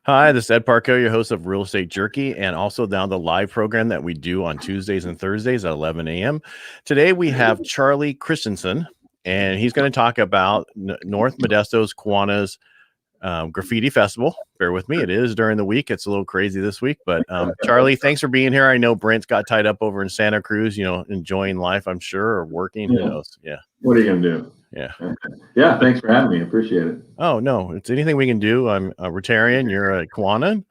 Hi, this is Ed Parcaut, your host of Real Estate Jerky, and also down the live program that we do on Tuesdays and Thursdays at 11 a.m. Today we have Charlie Christensen, and he's going to talk about North Modesto's Kiwanis Graffiti Festival. Bear with me, it is during the week. It's a little crazy this week, but Charlie, thanks for being here. I know Brent's got tied up over in Santa Cruz, enjoying life, I'm sure, or working. Who knows? Yeah. What are you going to do? Yeah. Yeah. Thanks for having me. Appreciate it. Oh, no, it's anything we can do. I'm a Rotarian. You're a Kiwanis.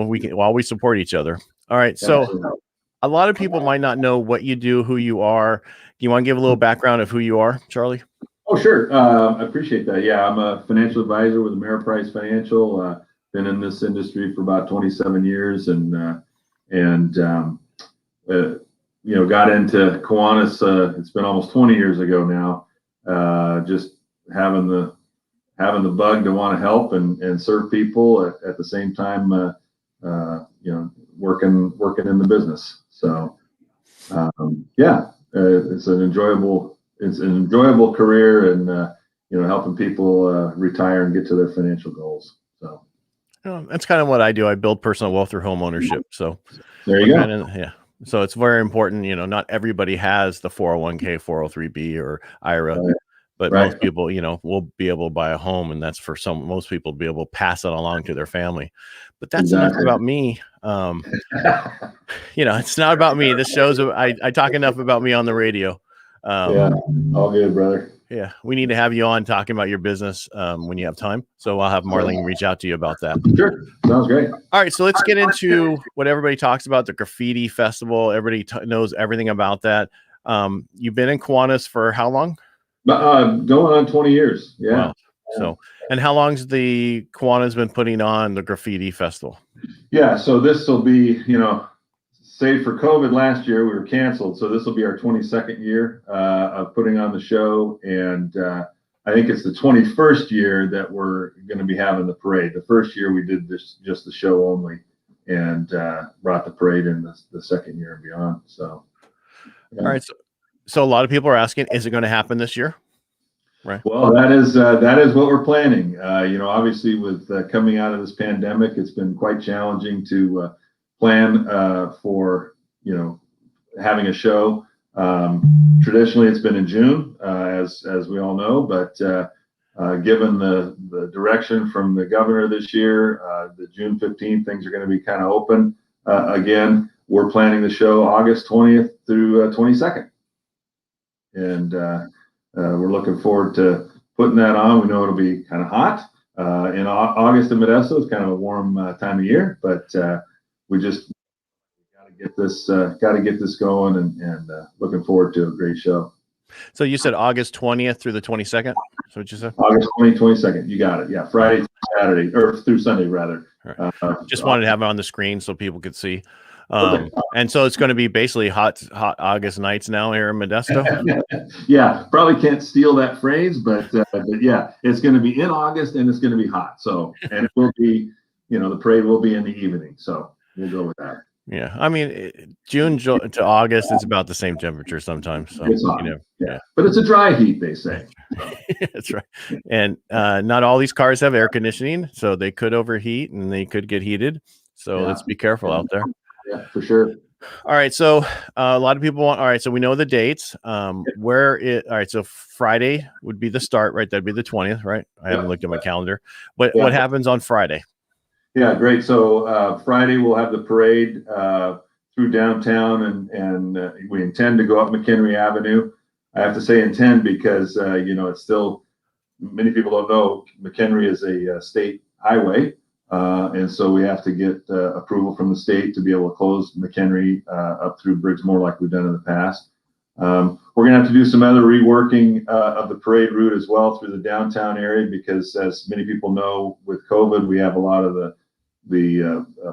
We can always support each other. All right. So a lot of people might not know what you do, who you are. Do you want to give a little background of who you are, Charlie? Oh, sure. I appreciate that. Yeah, I'm a financial advisor with Ameriprise Financial. Been in this industry for about 27 years and got into Kiwanis. It's been almost 20 years ago now. Just having the bug to want to help and serve people at the same time, working in the business. So, it's an enjoyable career and, helping people retire and get to their financial goals. So that's kind of what I do. I build personal wealth through home ownership. So there you go. Yeah. So it's very important, not everybody has the 401k, 403b or IRA. Right. But most people, will be able to buy a home, and that's for most people to be able to pass it along to their family. But that's enough about me. It's not about me. This shows I talk enough about me on the radio. All good, brother. Yeah, we need to have you on talking about your business when you have time. So I'll have Marlene reach out to you about that. Sure, sounds great. All right, so let's get into what everybody talks about, the Graffiti Festival. Everybody knows everything about that. You've been in Kiwanis for how long? Going on 20 years. Yeah. Wow. So, and how long's the Kiwanis been putting on the Graffiti Festival? Yeah, so this will be, save for COVID last year, we were canceled. So this will be our 22nd year of putting on the show. And I think it's the 21st year that we're going to be having the parade. The first year we did this, just the show only, and brought the parade in the second year and beyond. So, yeah. All right. So a lot of people are asking, is it going to happen this year? Right. Well, that is what we're planning. Obviously with coming out of this pandemic, it's been quite challenging to plan for, having a show. Traditionally, it's been in June, as we all know, but given the direction from the governor this year, the June 15th, things are going to be kind of open again. We're planning the show August 20th through 22nd. And we're looking forward to putting that on. We know it'll be kind of hot in August in Modesto. It's kind of a warm time of year, but we just got to get this going and looking forward to a great show. So you said August 20th through the 22nd? So what you said? August 20th, 22nd. You got it. Yeah, Friday through Saturday, or through Sunday rather. Right. Just wanted to have it on the screen so people could see. And so it's going to be basically hot August nights now here in Modesto. Yeah, probably can't steal that phrase, but yeah, it's going to be in August and it's going to be hot. So, and it will be, the parade will be in the evening. So we'll go with that. Yeah, I mean, June to August, it's about the same temperature sometimes. So, it's hot. Yeah, but it's a dry heat, they say. That's right. And not all these cars have air conditioning, so they could overheat and they could get heated. So let's be careful out there. Yeah, for sure. All right. So a lot of people want, all right. So we know the dates. All right. So Friday would be the start, right? That'd be the 20th, right? I haven't looked at my calendar. What happens on Friday? Yeah, great. So Friday we'll have the parade through downtown and we intend to go up McHenry Avenue. I have to say intend because, it's still, many people don't know McHenry is a state highway. And so we have to get approval from the state to be able to close McHenry up through Briggsmore like we've done in the past. We're going to have to do some other reworking of the parade route as well through the downtown area because, as many people know, with COVID, we have a lot of the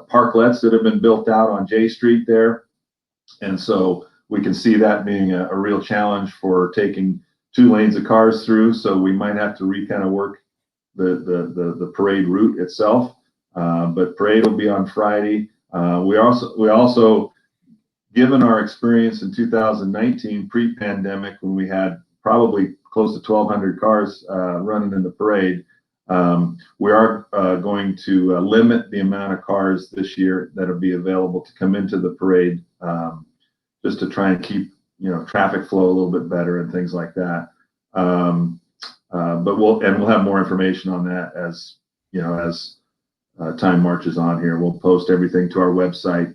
parklets that have been built out on J Street there. And so we can see that being a real challenge for taking 2 lanes of cars through. So we might have to kind of work the parade route itself. But parade will be on Friday. We also, given our experience in 2019 pre-pandemic when we had probably close to 1,200 cars running in the parade, We are going to limit the amount of cars this year that will be available to come into the parade, just to try and keep traffic flow a little bit better and things like that. But we'll have more information on that as time marches on here. We'll post everything to our website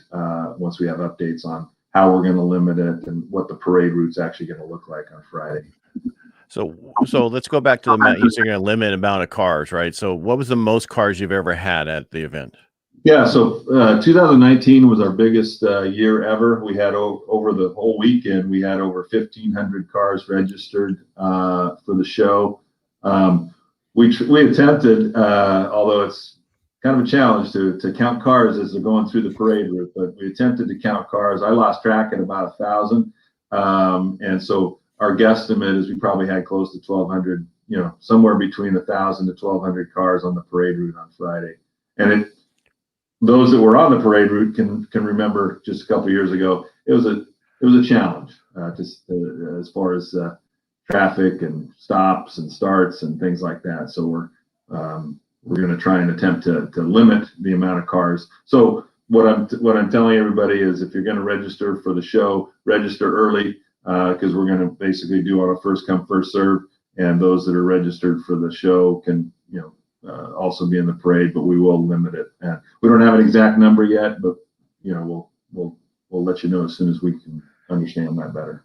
once we have updates on how we're going to limit it and what the parade route's actually going to look like on Friday. So let's go back to you said you're going to limit amount of cars, right? So what was the most cars you've ever had at the event? Yeah, so 2019 was our biggest year ever. We had over the whole weekend, we had over 1,500 cars registered for the show. We attempted, although it's kind of a challenge to count cars as they're going through the parade route, but we attempted to count cars. I lost track at about 1,000. And so our guesstimate is we probably had close to 1,200, somewhere between 1,000 to 1,200 cars on the parade route on Friday. And those that were on the parade route can remember just a couple of years ago, it was a challenge as far as traffic and stops and starts and things like that. So we're going to try and attempt to limit the amount of cars. So what I'm telling everybody is, if you're going to register for the show, register early, because we're going to basically do on a first come first serve, and those that are registered for the show can also be in the parade, but we will limit it. And we don't have an exact number yet, but we'll let you know as soon as we can understand that better.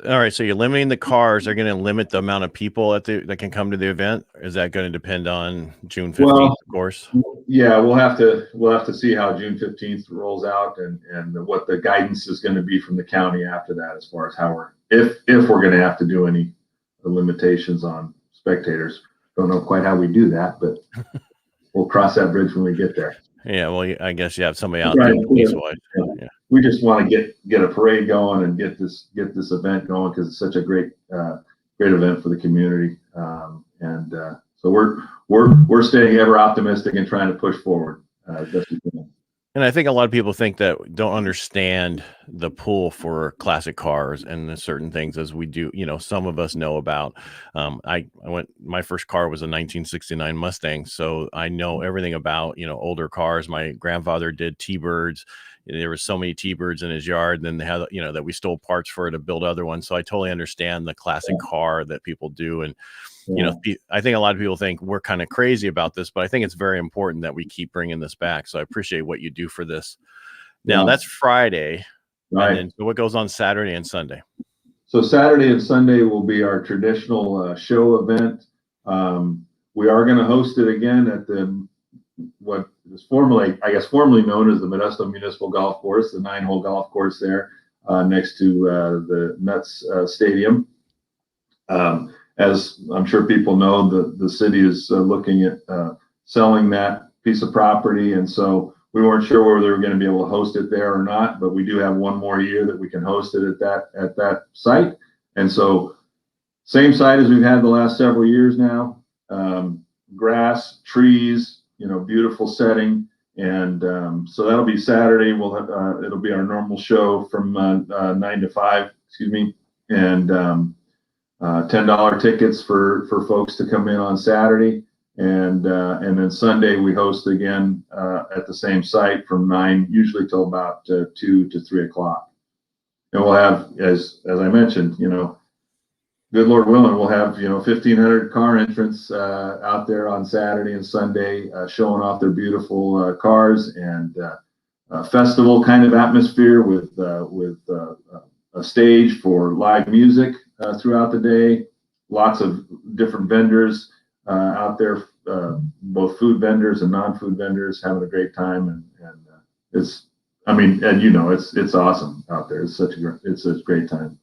All right. So you're limiting the cars. They're going to limit the amount of people that can come to the event. Is that going to depend on June 15th, of course? Yeah, we'll have to see how June 15th rolls out and what the guidance is going to be from the county after that, as far as how if we're going to have to do any limitations on spectators. Don't know quite how we do that, but we'll cross that bridge when we get there. Yeah, well, I guess you have somebody out there police-wise. Yeah. We just want to get a parade going and get this event going, because it's such a great event for the community. So we're staying ever optimistic and trying to push forward as best we can. And I think a lot of people think that don't understand the pull for classic cars and the certain things as we do. Some of us know about. My first car was a 1969 Mustang, so I know everything about older cars. My grandfather did T-Birds. There were so many T-Birds in his yard, and then they had that we stole parts for to build other ones. So I totally understand the classic car that people do. And I think a lot of people think we're kind of crazy about this, but I think it's very important that we keep bringing this back. So I appreciate what you do for this. Now that's Friday, right? And then, so what goes on Saturday and Sunday? So Saturday and Sunday will be our traditional show event. We are going to host it again at what is formerly known as the Modesto Municipal Golf Course, the 9-hole golf course there next to the Mets Stadium. As I'm sure people know, the city is looking at selling that piece of property, and so we weren't sure whether they were going to be able to host it there or not. But we do have one more year that we can host it at that site, and so same site as we've had the last several years now. Grass, trees, beautiful setting, and so that'll be Saturday. We'll have it'll be our normal show from 9 to 5. And $10 tickets for folks to come in on Saturday, and then Sunday we host again at the same site from 9 usually till about 2 to 3 o'clock. And we'll have, as I mentioned, good Lord willing, we'll have 1,500 car entrants out there on Saturday and Sunday, showing off their beautiful cars, and a festival kind of atmosphere with a stage for live music throughout the day. Lots of different vendors out there, both food vendors and non-food vendors, having a great time, and it's awesome out there. It's a great time.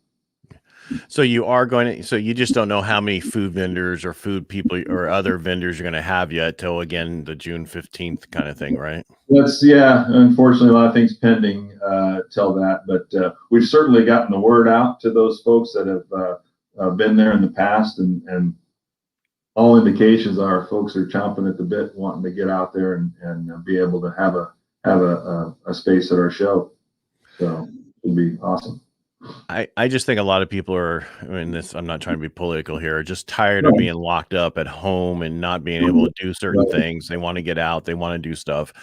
So you just don't know how many food vendors or food people or other vendors you're going to have yet till, again, the June 15th kind of thing, right? Unfortunately, a lot of things pending till that, but we've certainly gotten the word out to those folks that have been there in the past, and all indications are folks are chomping at the bit, wanting to get out there and be able to have a space at our show. So it'll be awesome. I just think a lot of people are, I mean, this, I'm not trying to be political here, are just tired of being locked up at home and not being able to do certain things. They want to get out, they want to do stuff.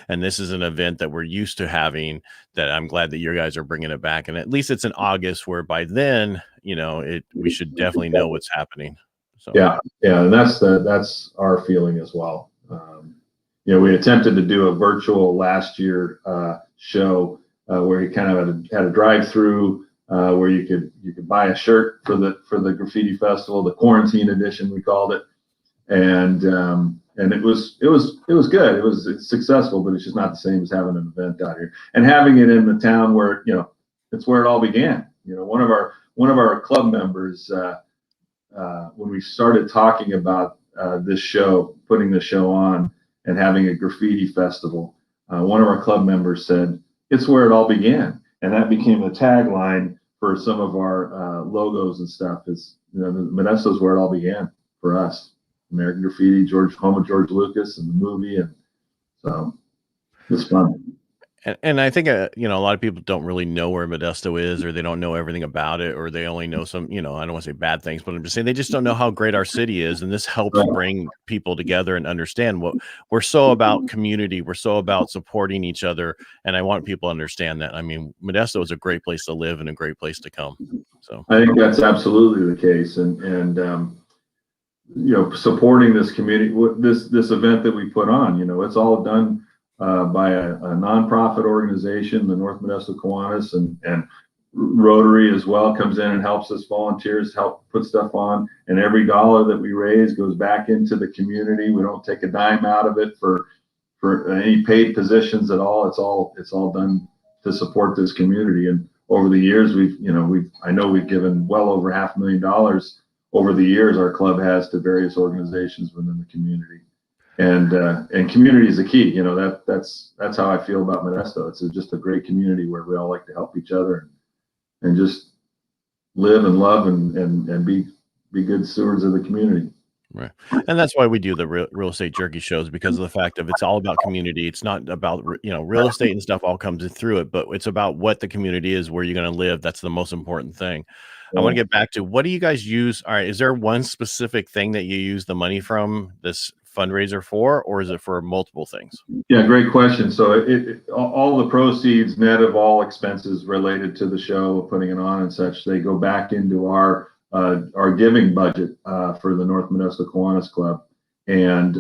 And this is an event that we're used to having, that I'm glad that you guys are bringing it back. And at least it's in August, where by then, we should definitely know what's happening. So Yeah, and that's our feeling as well. We attempted to do a virtual last year show where you kind of had a drive-through where you could buy a shirt for the graffiti festival, the quarantine edition we called it, and it was good. It's successful, but it's just not the same as having an event out here and having it in the town where it's where it all began. One of our club members. When we started talking about this show, putting the show on and having a graffiti festival, one of our club members said, "It's where it all began." And that became the tagline for some of our logos and stuff. Is Modesto's where it all began for us. American Graffiti, home of George Lucas and the movie. And so it's fun. And I think, a lot of people don't really know where Modesto is, or they don't know everything about it, or they only know some, I don't want to say bad things, but I'm just saying they just don't know how great our city is. And this helps bring people together and understand what we're so about community. We're so about supporting each other. And I want people to understand that. I mean, Modesto is a great place to live and a great place to come. So I think that's absolutely the case. And supporting this community, this event that we put on, it's all done by a nonprofit organization, the North Modesto Kiwanis, and Rotary as well comes in and helps us. Volunteers help put stuff on, and every dollar that we raise goes back into the community. We don't take a dime out of it for any paid positions at all. It's all done to support this community. And over the years, I know we've given well over $500,000 over the years. Our club has to various organizations within the community. And community is the key. That's how I feel about Modesto. It's just a great community where we all like to help each other and just live and love and be good stewards of the community. Right. And that's why we do the real estate jerky shows, because of the fact of it's all about community. It's not about, real estate and stuff all comes through it, but it's about what the community is, where you're going to live. That's the most important thing. I want to get back to, what do you guys use? All right. Is there one specific thing that you use the money from this fundraiser for, or is it for multiple things? Yeah, great question. So all the proceeds, net of all expenses related to the show, putting it on and such, they go back into our giving budget for the North Modesto Kiwanis Club. And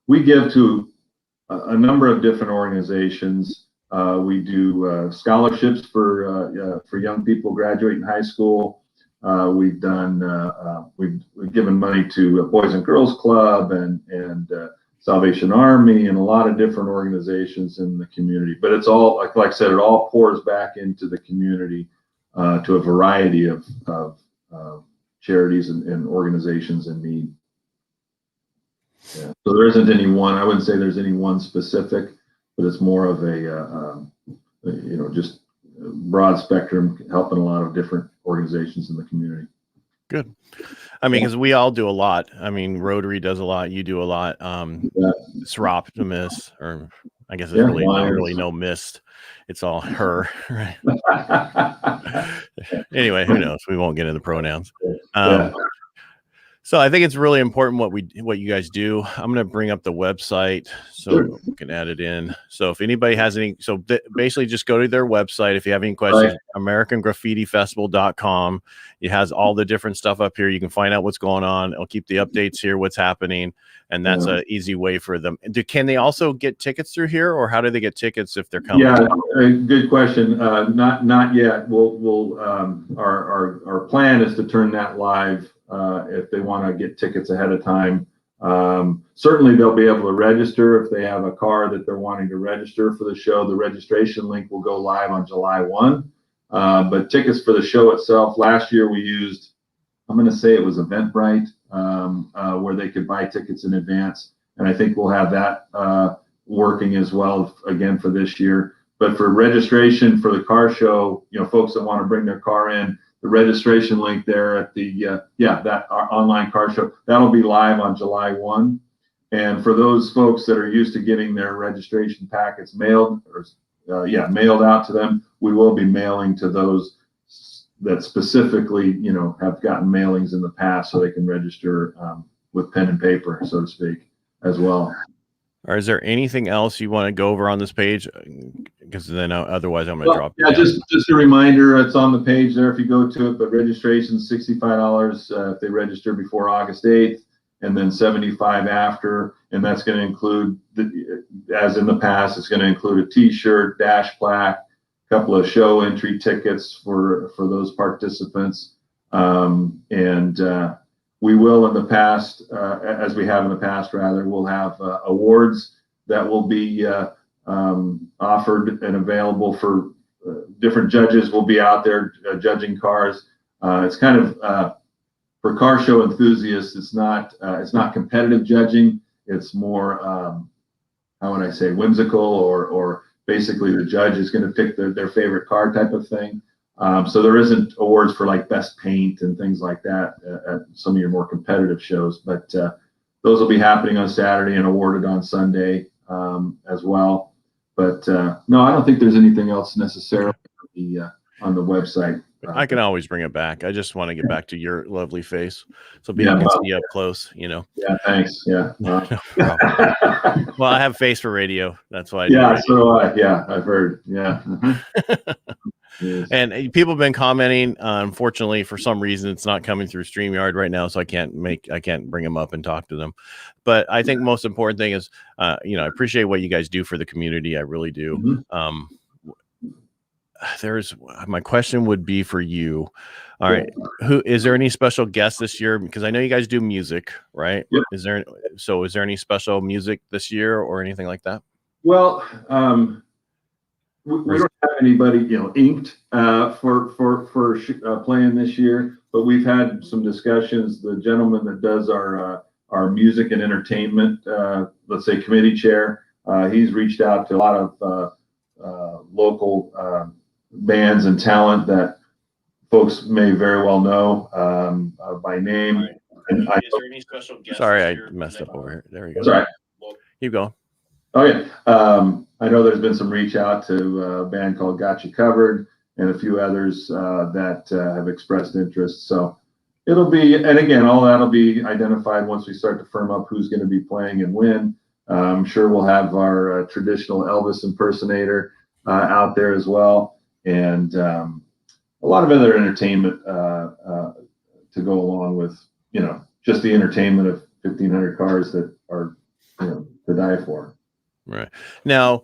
we give to a number of different organizations. We do scholarships for young people graduating high school. We've given money to Boys and Girls Club and Salvation Army and a lot of different organizations in the community. But it's all, like I said, it all pours back into the community to a variety of charities and organizations in need. Yeah. So there isn't any one. I wouldn't say there's any one specific, but it's more of a just broad spectrum, helping a lot of different organizations in the community. Good. I mean, because we all do a lot. I mean, Rotary does a lot. You do a lot. It's Optimus, or I guess it's really not really no mist. It's all her, right? Anyway, who knows? We won't get into pronouns. So I think it's really important what you guys do. I'm going to bring up the website so we can add it in. So if anybody has any, basically just go to their website. If you have any questions, AmericanGraffitiFestival.com. It has all the different stuff up here. You can find out what's going on. I'll keep the updates here, what's happening. And that's an easy way for them. Can they also get tickets through here, or how do they get tickets if they're coming? Yeah, good question. Not yet. Our plan is to turn that live if they want to get tickets ahead of time. Certainly they'll be able to register if they have a car that they're wanting to register for the show. The registration link will go live on July 1. But tickets for the show itself, last year we used, I'm going to say it was Eventbrite, where they could buy tickets in advance. And I think we'll have that working as well again for this year. But for registration for the car show, folks that want to bring their car in, the registration link there at the our online car show, that'll be live on July 1. And for those folks that are used to getting their registration packets mailed out to them, we will be mailing to those that specifically, have gotten mailings in the past so they can register with pen and paper, so to speak, as well. Or is there anything else you want to go over on this page? Because then otherwise I'm going to drop it down. Just a reminder, it's on the page there if you go to it, but registration is $65 if they register before August 8th, and then $75 after, and that's going to include, as in the past, it's going to include a t-shirt, dash plaque, a couple of show entry tickets for those participants, and we will in the past, as we have in the past, rather, we'll have awards that will be offered and available for different judges will be out there judging cars. It's kind of for car show enthusiasts. It's not competitive judging. It's more how would I say, whimsical, or basically the judge is going to pick their favorite car type of thing. So there isn't awards for like best paint and things like that at some of your more competitive shows, but those will be happening on Saturday and awarded on Sunday as well. But no, I don't think there's anything else necessarily on the website. I can always bring it back. I just want to get back to your lovely face, so people can see you up close. Yeah, thanks. Yeah. No problem. Well, I have face for radio. That's why. I've heard. Yeah. Yes. And people have been commenting. Unfortunately, for some reason, it's not coming through StreamYard right now, so I can't bring them up and talk to them. But I think most important thing is, I appreciate what you guys do for the community. I really do. Mm-hmm. My question would be for you. All right, who is there any special guests this year? Because I know you guys do music, right? Yep. Is there any special music this year or anything like that? Well, we don't have anybody, inked for playing this year, but we've had some discussions. The gentleman that does our music and entertainment, let's say committee chair, he's reached out to a lot of local bands and talent that folks may very well know by name. Right. And is there any special guests? Sorry, I messed up over here. There we go. Sorry. Keep going. Oh yeah. I know there's been some reach out to a band called Got You Covered and a few others that have expressed interest. So it'll be, and again, all that'll be identified once we start to firm up who's going to be playing and when. I'm sure we'll have our traditional Elvis impersonator out there as well, and a lot of other entertainment to go along with, just the entertainment of 1,500 cars that are, to die for. Right now,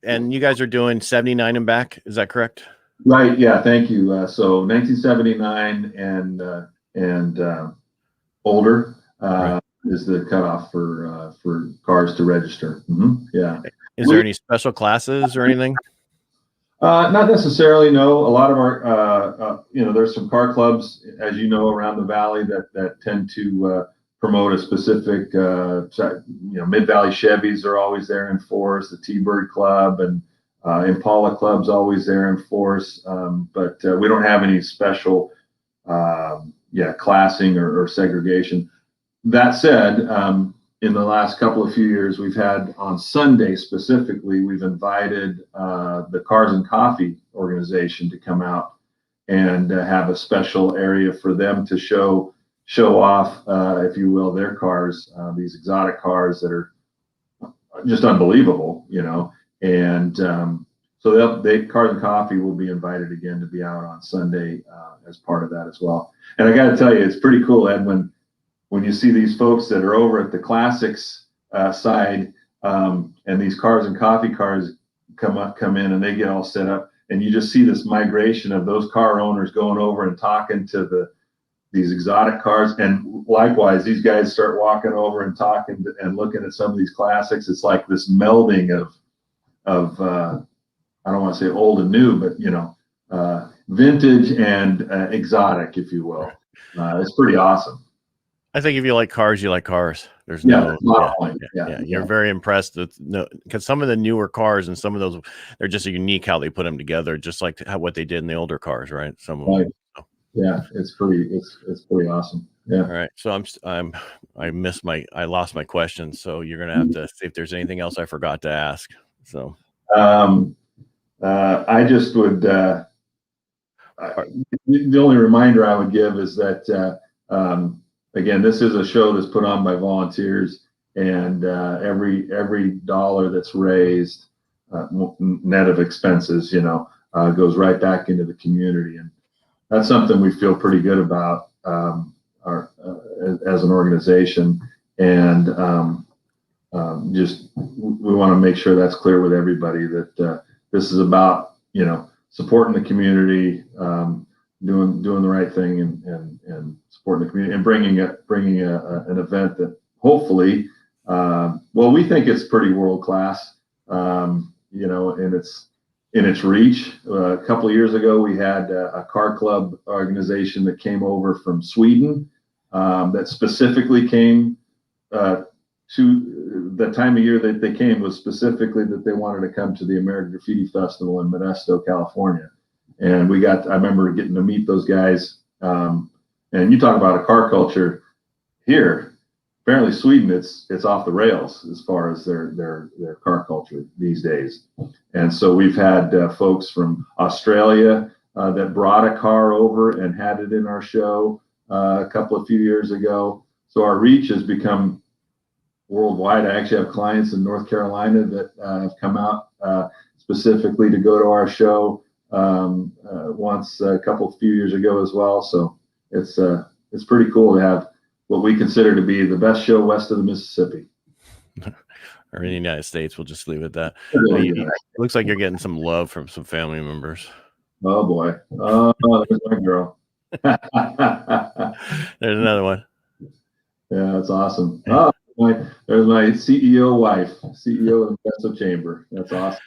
and you guys are doing 79 and back, is that correct? Right. Yeah. Thank you. So 1979 and older right. Is the cutoff for cars to register. Mm-hmm. Yeah. Is there any special classes or anything? Not necessarily. No. A lot of our, there's some car clubs, as you know, around the valley that tend to promote a specific, Mid-Valley Chevys are always there in force. The T-Bird Club and Impala Club's always there in force. But we don't have any special, classing or segregation. That said, in the last couple of few years, we've had on Sunday specifically, we've invited the Cars and Coffee organization to come out and have a special area for them to show off, if you will, their cars, these exotic cars that are just unbelievable, and so Cars and Coffee will be invited again to be out on Sunday as part of that as well. And I got to tell you, it's pretty cool, Ed, when you see these folks that are over at the classics side, and these Cars and Coffee cars come in and they get all set up, and you just see this migration of those car owners going over and talking to these exotic cars, and likewise these guys start walking over and talking and looking at some of these classics. It's like this melding of I don't want to say old and new, but vintage and exotic, if you will. It's pretty awesome. I think if you like cars, you like cars. There's you're very impressed with because some of the newer cars and some of those, they're just unique how they put them together, just like what they did in the older cars, right? Some of them. Yeah, it's pretty awesome. Yeah. All right. So I lost my question. So you're gonna have to see if there's anything else I forgot to ask. So I just would The only reminder I would give is that, again, this is a show that's put on by volunteers, and every dollar that's raised, net of expenses, goes right back into the community. And that's something we feel pretty good about as an organization. And just we want to make sure that's clear with everybody that this is about, supporting the community, doing the right thing, and supporting the community, and bringing an event that hopefully, we think it's pretty world class, in its reach. A couple of years ago, we had a car club organization that came over from Sweden that specifically came to the time of year that they came was specifically that they wanted to come to the American Graffiti Festival in Modesto, California. And I remember getting to meet those guys. And you talk about a car culture here. Apparently Sweden, it's off the rails as far as their car culture these days. And so we've had folks from Australia that brought a car over and had it in our show a few years ago. So our reach has become worldwide. I actually have clients in North Carolina that have come out specifically to go to our show once a few years ago as well. So it's pretty cool to have what we consider to be the best show west of the Mississippi. Or in the United States, we'll just leave it at that. It looks like you're getting some love from some family members. Oh boy. Oh, there's my girl. There's another one. Yeah, that's awesome. Oh, there's my CEO wife, CEO of the Modesto Chamber. That's awesome.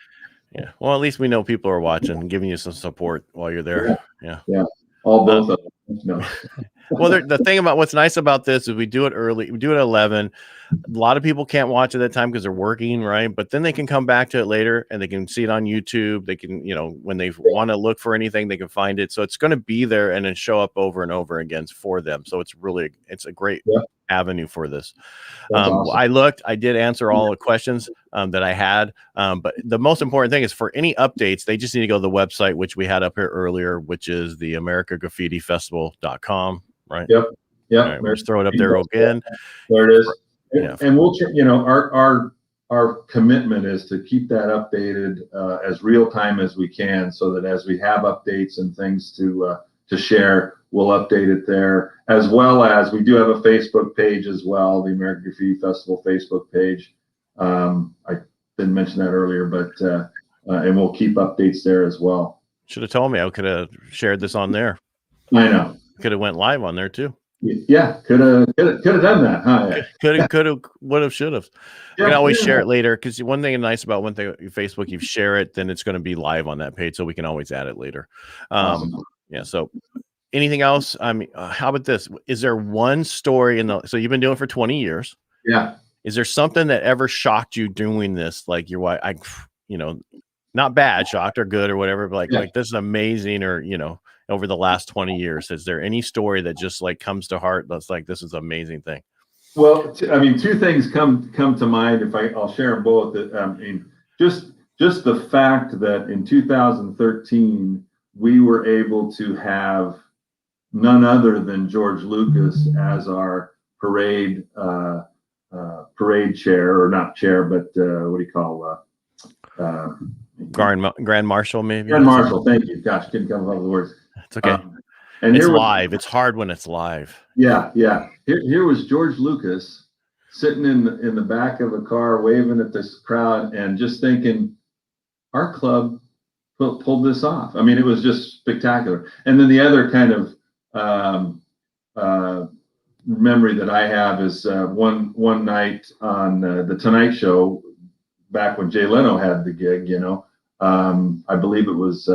Yeah. Well, at least we know people are watching and giving you some support while you're there. Yeah. Both of them. No. Well, the thing about what's nice about this is we do it early. We do it at 11. A lot of people can't watch at that time because they're working, right? But then they can come back to it later and they can see it on YouTube. They can, when they want to look for anything, they can find it. So it's going to be there and then show up over and over again for them. So it's a great avenue for this. Awesome. I did answer all the questions that I had. But the most important thing is for any updates, they just need to go to the website, which we had up here earlier, which is the AmericaGraffitiFestival.com. Right. Yep. All right, we'll just throw it up there again. There it is. And we'll, our commitment is to keep that updated as real time as we can, so that as we have updates and things to share, we'll update it there. As well as we do have a Facebook page as well, the American Graffiti Festival Facebook page. I didn't mention that earlier, but and we'll keep updates there as well. Should have told me. I could have shared this on there. I know. Could have went live on there too. Yeah, could have done that, huh? Could have, would have, should have. You can always share it later, because one thing nice about Facebook, you share it, then it's going to be live on that page, so we can always add it later. Awesome. Yeah. So, anything else? I mean, how about this? Is there one story so you've been doing it for 20 years? Yeah. Is there something that ever shocked you doing this? Like your wife, not bad, shocked or good or whatever, but like this is amazing, or over the last 20 years, is there any story that just comes to heart that's like, this is an amazing thing? Well, two things come to mind. I'll share them both. Just the fact that in 2013 we were able to have none other than George Lucas as our parade chair, or not chair, but what do you call Grand Marshal, maybe. Grand Marshal. Thank you. Gosh, couldn't come up with the words. It's okay. And it's live. It's hard when it's live. Yeah. Here was George Lucas sitting in the back of a car, waving at this crowd, and just thinking, our club pulled this off. I mean, it was just spectacular. And then the other kind of memory that I have is one night on the Tonight Show, back when Jay Leno had the gig. I believe it was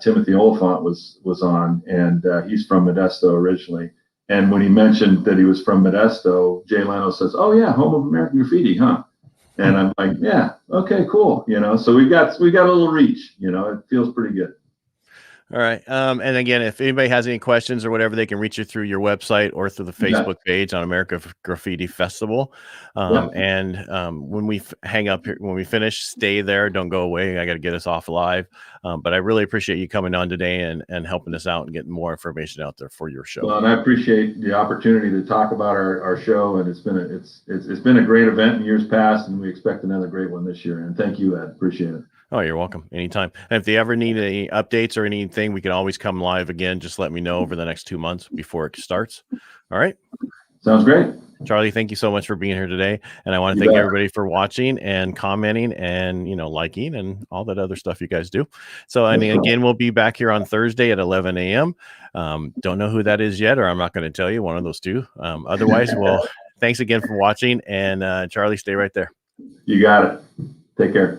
Timothy Oliphant was on, and he's from Modesto originally. And when he mentioned that he was from Modesto, Jay Leno says, "Oh yeah, home of American Graffiti, huh?" And I'm like, "Yeah, okay, cool." So we got a little reach. It feels pretty good. All right. And again, if anybody has any questions or whatever, they can reach you through your website or through the Facebook page on America Graffiti Festival. And when we hang up here, when we finish, stay there. Don't go away. I got to get us off live. But I really appreciate you coming on today and helping us out and getting more information out there for your show. Well, and I appreciate the opportunity to talk about our show, and it's been a great event in years past, and we expect another great one this year. And thank you, Ed. Appreciate it. Oh, you're welcome. Anytime. And if they ever need any updates or anything, we can always come live again. Just let me know over the next 2 months before it starts. All right. Sounds great. Charlie, thank you so much for being here today. And I want to thank everybody for watching and commenting and, liking and all that other stuff you guys do. So, and again, we'll be back here on Thursday at 11 a.m. Don't know who that is yet, or I'm not going to tell you, one of those two. Otherwise, well, thanks again for watching. And Charlie, stay right there. You got it. Take care.